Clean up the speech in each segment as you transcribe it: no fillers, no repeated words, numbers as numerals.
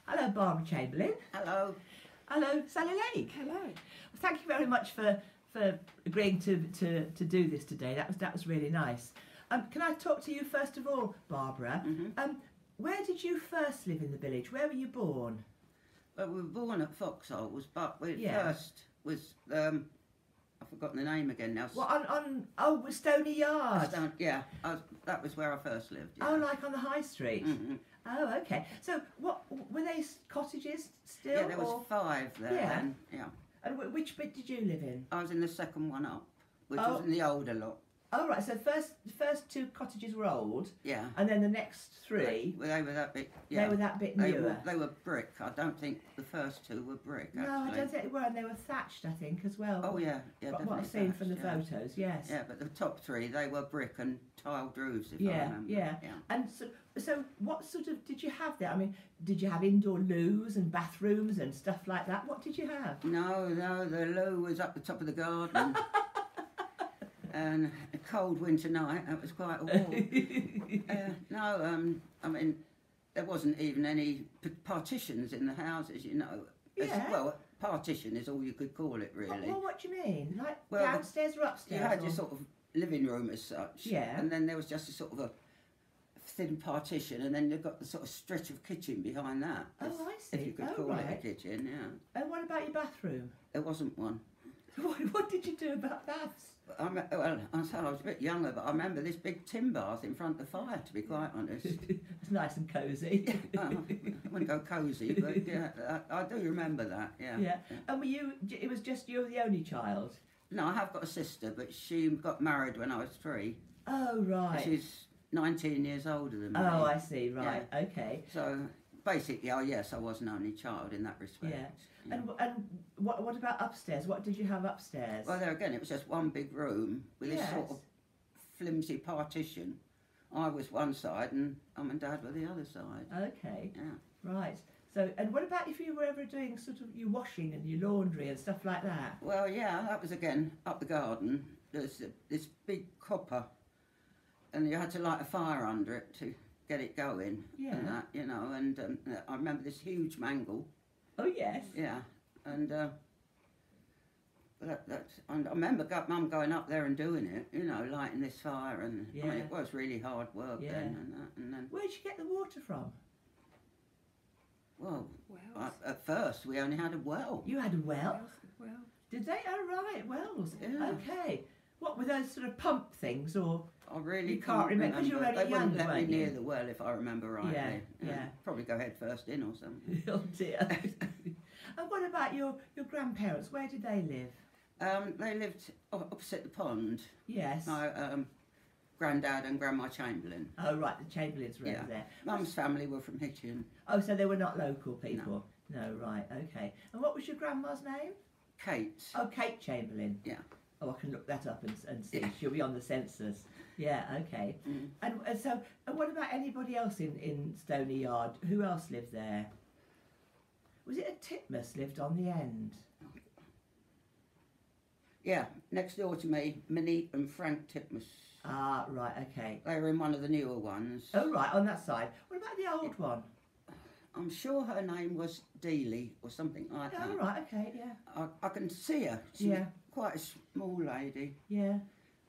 Hello, Barbara Chamberlain. Hello. Hello, Sally Lake. Hello. Well, thank you very much for agreeing to do this today. That was really nice. Can I talk to you first of all, Barbara? Where did you first live in the village? Where were you born? Well, we were born at Foxholes, but we Yeah. first was I've forgotten the name again now. With Stony Yard. That was where I first lived. Yeah. Oh, like on the high street. Mhm. Oh, okay. So, what were they cottages still? Yeah, there was 5 there. Yeah. Then. Yeah. And which bit did you live in? I was in the second one up, which Oh. was in the older lot. Oh, right. So the first 2 cottages were old, Yeah. and then the next 3 They were that bit. Yeah. they were that bit They newer. were brick. I don't think the first 2 were brick. No, Actually. I don't think they were, and they were thatched, I think, as well. Oh yeah, yeah. What Definitely I've seen from the thatched, yeah. photos, yes. Yeah, but the top 3 they were brick and tiled roofs, if I Yeah, remember. yeah. Yeah. And so what sort of did you have there? I mean, did you have indoor loos and bathrooms and stuff like that? What did you have? No, the loo was up the top of the garden. And a cold winter night, it was quite warm. I mean, there wasn't even any partitions in the houses, you know. Yeah. Well, partition is all you could call it, really. Well, what do you mean? Like Well, downstairs or upstairs? You had or... your sort of living room as such. Yeah. And then there was just a sort of a thin partition, and then you've got the sort of stretch of kitchen behind that. Oh, I see. If you could Oh, call it right. a kitchen, yeah. And what about your bathroom? There wasn't one. What did you do about baths? I was a bit younger, but I remember this big tin bath in front of the fire, to be quite honest. It's nice and cosy. I wouldn't go cosy, but yeah, I do remember that, yeah. Yeah. And it was just you were the only child? No, I have got a sister, but she got married when I was 3. Oh, right. She's 19 years older than me. Oh, I see, right, okay. So, basically, yes, I was an only child in that respect. Yeah. And what about upstairs? What did you have upstairs? Well, there again, it was just one big room with this sort of flimsy partition. I was one side and Mum and Dad were the other side. Okay. Yeah. Right. So, and what about if you were ever doing sort of your washing and your laundry and stuff like that? Well, yeah, that was again up the garden. There's this big copper, and you had to light a fire under it to get it going. Yeah. And that, you know, and I remember this huge mangle. Oh, yes. Yeah, and I remember Mum going up there and doing it, you know, lighting this fire, and I mean, it was really hard work then. And then. Where'd you get the water from? Well, at first we only had a well. You had a well? Well. Did they? Oh, right, wells. Yeah. Okay. What were those sort of pump things, or? I really You can't remember, 'cause you were only They young, wouldn't let me weren't you? near the well, if I remember rightly. Yeah. Probably go head first in or something. Oh dear. And what about your grandparents? Where did they live? They lived opposite the pond. Yes. My granddad and grandma Chamberlain. Oh, right, the Chamberlains were over there. Mum's family were from Hitchin. Oh, so they were not local people? No, right, okay. And what was your grandma's name? Kate. Oh, Kate Chamberlain. Yeah. Oh, I can look that up and see. She'll be on the census. Yeah, okay. Mm. And what about anybody else in Stony Yard? Who else lived there? Was it a Titmus lived on the end? Yeah, next door to me, Minnie and Frank Titmus. Ah, right, okay. They were in one of the newer ones. Oh, right, on that side. What about the old one? I'm sure her name was Dealey or something like that. Oh, right, okay, yeah. I can see her. She was quite a small lady. Yeah.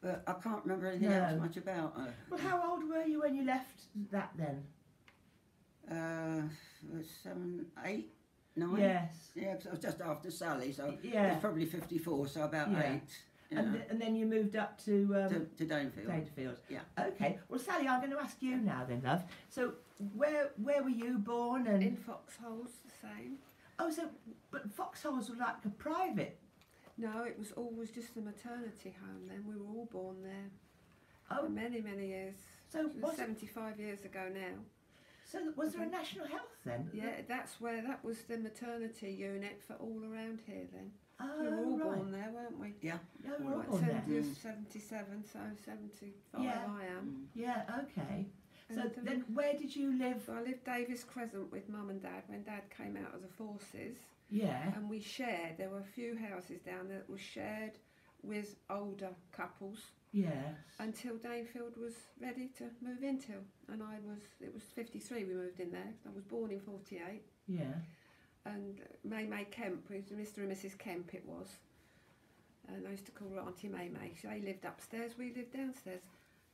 But I can't remember anything else much about her. Well, how old were you when you left that then? 7, 8, 9. Yes. Yeah, because I was just after Sally, so Yeah. it's probably 54, so about 8. Yeah. And then you moved up to Danefield. Danefield. Yeah. Okay. Well, Sally, I'm going to ask you now then, love. So, where were you born? And In Foxholes, the same. oh, but Foxholes was like a private. No, it was always just a maternity home then. We were all born there Oh, for many, many years. so It was was it, 75 years ago now. so was there a national health then? Yeah, that was the maternity unit for all around here then. Oh, We were all right. born there, weren't we? Yeah. Yeah, we were all Like born there. 77, so 75 Yeah. I am. Yeah. Okay. So And, then, where did you live? So I lived Davis Crescent with Mum and Dad when Dad came out of the forces. Yeah. And we shared, there were a few houses down there that were shared with older couples Yes. until Danefield was ready to move into. And it was 53 we moved in there. I was born in 48. Yeah. And May Kemp, was Mr. and Mrs. Kemp it was. And I used to call her Auntie May. They lived upstairs, we lived downstairs.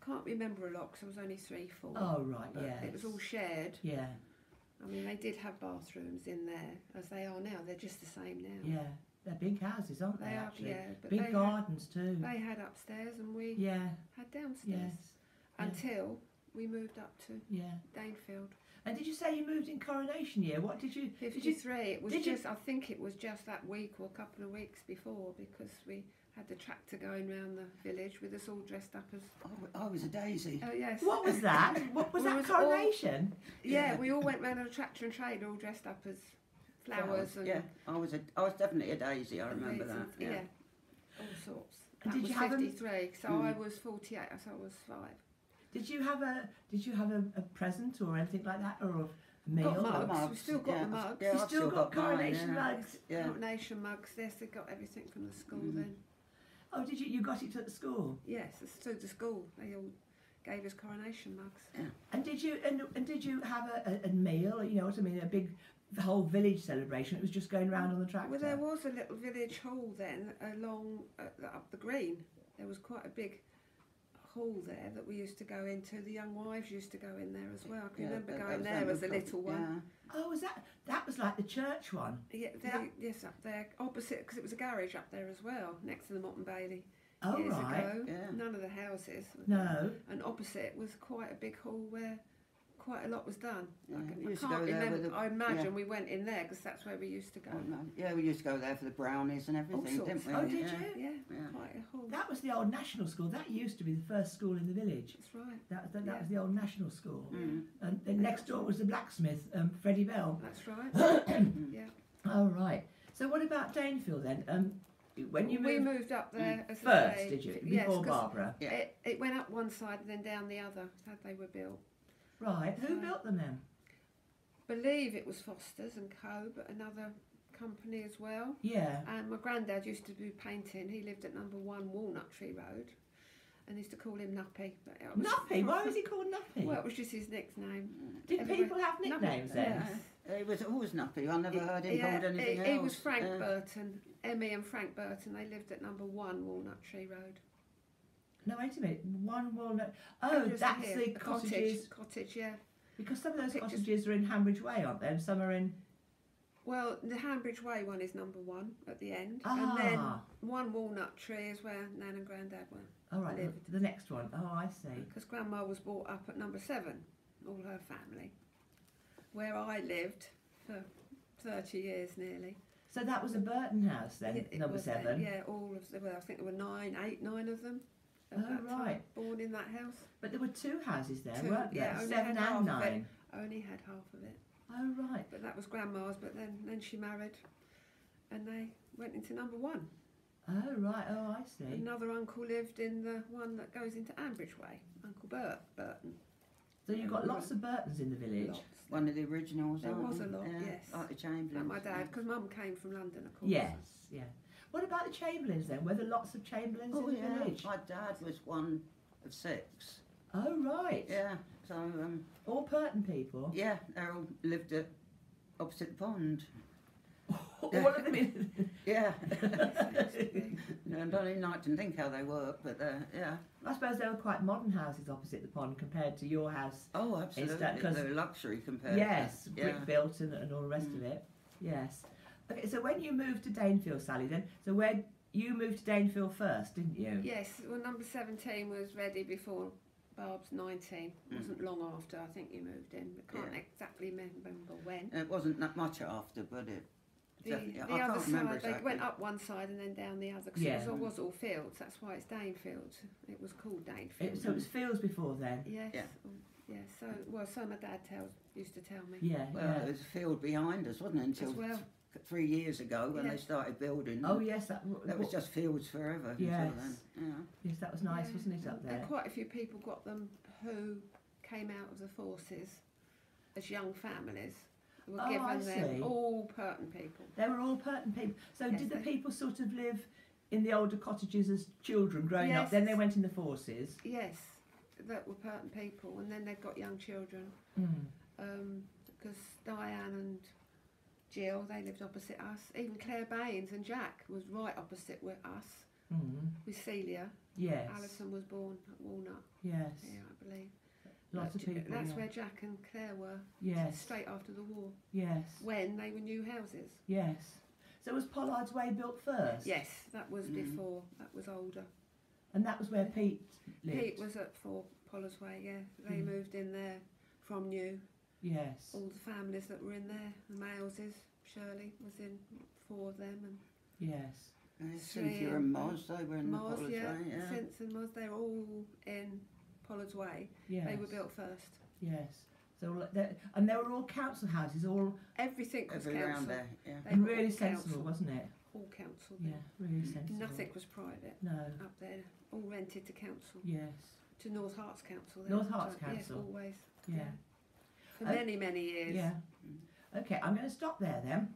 Can't remember a lot because I was only 3, 4. Oh, right, But yeah. it was all shared. Yeah, I mean, they did have bathrooms in there, as they are now. They're just the same now. yeah. They're big houses, aren't they, They are, actually? yeah. But Big gardens too. They had upstairs and we Yeah, had downstairs. yes. Yeah. Until we moved up to Yeah. Danefield. And did you say you moved in Coronation Year? What did you... 53. It was did you- just, I think it was just that week or a couple of weeks before, because we had the tractor going round the village with us all dressed up as... I was a daisy. Oh, yes. What was that? What was We that was all- Coronation? Yeah, we all went round on a tractor and trailer all dressed up as flowers and... Yeah, I was definitely a daisy. I and remember leaves that. and- Yeah. all sorts. And That did was you have 'em- 53, so I was 48, so I was 5. Did you have a present or anything like that, or a meal? Got or- mugs. We've still got the mugs. Yeah, You I've still got mine, Coronation yeah. mugs? Yeah. Coronation mugs. Yes, they got everything from the school then. Oh, did you? You got it at the school? Yes, it's through the school. They all gave us coronation mugs. And did you did you have a meal? You know what I mean? A big whole village celebration. It was just going round on the tractor. Well, there was a little village hall then along up the green. There was quite a big hall there that we used to go into. The young wives used to go in there as well. I can remember that going was there that as a was- little one. Oh, was that was like the church one? Yeah, yes, up there, opposite, because it was a garage up there as well, next to the Mott and Bailey. Oh, years right. ago. Yeah. None of the houses. No. And opposite was quite a big hall where quite a lot was done. Yeah, we I used to can't go there with remember. the- I imagine yeah. we went in there because that's where we used to go. Oh, no. Yeah, we used to go there for the brownies and everything, sorts. didn't we? Oh, did yeah. you? Yeah, Yeah. quite a hall. That was the old national school. That used to be the first school in the village. That's right. That Yeah. was the old national school. Mm. And then next door was the blacksmith, Freddie Bell. That's right. Yeah. Oh, right. So what about Danefield then? When you we moved moved up there as I first, say, did you? yes, Before 'cause Barbara? Yeah. It went up one side and then down the other. That's how they were built. Right. Who So- built them then? Believe it was Foster's and Co, but another company as well. Yeah. And my granddad used to do painting. He lived at number 1 Walnut Tree Road, and used to call him Nuppy. But it was Nuppy? Why was he called Nuppy? Well, it was just his nickname. Did everybody- people have nicknames Nuppy, then? yes. It was always Nuppy. I never heard him Yeah, called anything else. he was Frank Yeah. Burton. Emmy and Frank Burton. They lived at number 1 Walnut Tree Road. No, wait a minute. One walnut. Oh, Just that's here, the a cottages. Cottage, yeah. Because some of those Pictures. cottages are in Hambridge Way, aren't they? And some are in. Well, the Hambridge Way one is number 1 at the end, Ah. and then 1 Walnut Tree is where Nan and Grandad were. Oh, right. lived. The next one. Oh, I see. Because Grandma was brought up at number 7, all her family, where I lived for 30 years nearly. So that was a Burton house then, It number was 7. Yeah, all of them. Well, I think there were 9 of them. At Oh, that time, right. born in that house. But there were 2 houses there, 2, weren't there? yeah, only 7 had half and of it. 9. I only had half of it, Oh, right. but that was Grandma's. But then she married, and they went into number 1. Oh, right. Oh, I see. Another uncle lived in the one that goes into Ambridge Way, Uncle Burton. So you've got lots of Burtons in the village. Lots. One of the originals. There aren't was a they? lot, Yeah, yes. Like the Chamberlains. And my dad, because Mum came from London, of course. Yes, yeah. What about the Chamberlains then? Were there lots of Chamberlains Oh in the yeah, village? my dad was one of 6. Oh, right. Yeah, so All Burton people? yeah, they all lived at opposite the pond. All of them in... Yeah. No, I don't even like to think how they work, but yeah. I suppose they were quite modern houses opposite the pond compared to your house. Oh, absolutely. that 'cause- They're luxury compared. Yes, to, brick yeah. built and all the rest of it. Yes. Okay, so when you moved to Danefield, Sally, then, so where you moved to Danefield first, didn't you? Yes, well, number 17 was ready before Barb's 19. It wasn't long after, I think you moved in. I can't Yeah. exactly remember when. It wasn't that much after, but it. The definitely, I other can't remember side, they exactly. went up one side and then down the other, because Yeah. it was all fields. That's why it's Danefield. It was called Danefield. So it was fields before then? Yes. Yeah. Yeah. So my dad used to tell me. Yeah, Well, yeah. there was a field behind us, wasn't it? Until As well. 3 years ago when Yeah. they started building. Oh, yes, that That was just fields forever. Yes. Until then. Yeah. Yes, that was nice, Yeah. wasn't it, up there? And quite a few people got them who came out of the forces as young families. They were Oh, given I them see. all Pirton people. They were all Burton people. So Yes, did the they- people sort of live in the older cottages as children growing up? Yes. Then they went in the forces? Yes, that were Pirton people, and then they've got young children. Mm. Because Diane and Jill, they lived opposite us. Even Claire Baines and Jack was right opposite with us, with Celia. Yes. Alison was born at Walnut. Yes. Yeah, I believe. Lots of people. That's yeah. where Jack and Claire were. Yes. Straight after the war. Yes. When they were new houses. Yes. So was Pollard's Way built first? Yes, that was before. That was older. And that was where Pete lived? Pete was at Pollard's Way, yeah. They moved in there from new. Yes. All the families that were in there, the Maleses, Shirley was in, 4 of them, and Yes. Cynthia and Moz, they were in the Moz, Pollard's yeah, Way, yeah. Cynthia and Moz, they're all in Pollard's Way. Yes. They were built first. Yes. So and they were all council houses, all Everything was Every round council. there, yeah. They and were really all sensible, council. wasn't it? All council. Yeah, really sensible. Nothing was private No. up there. All rented to council. Yes. To North Harts Council. then. North Harts Yes, Council. always. Yeah. For many, many years. Yeah. Okay, I'm going to stop there then.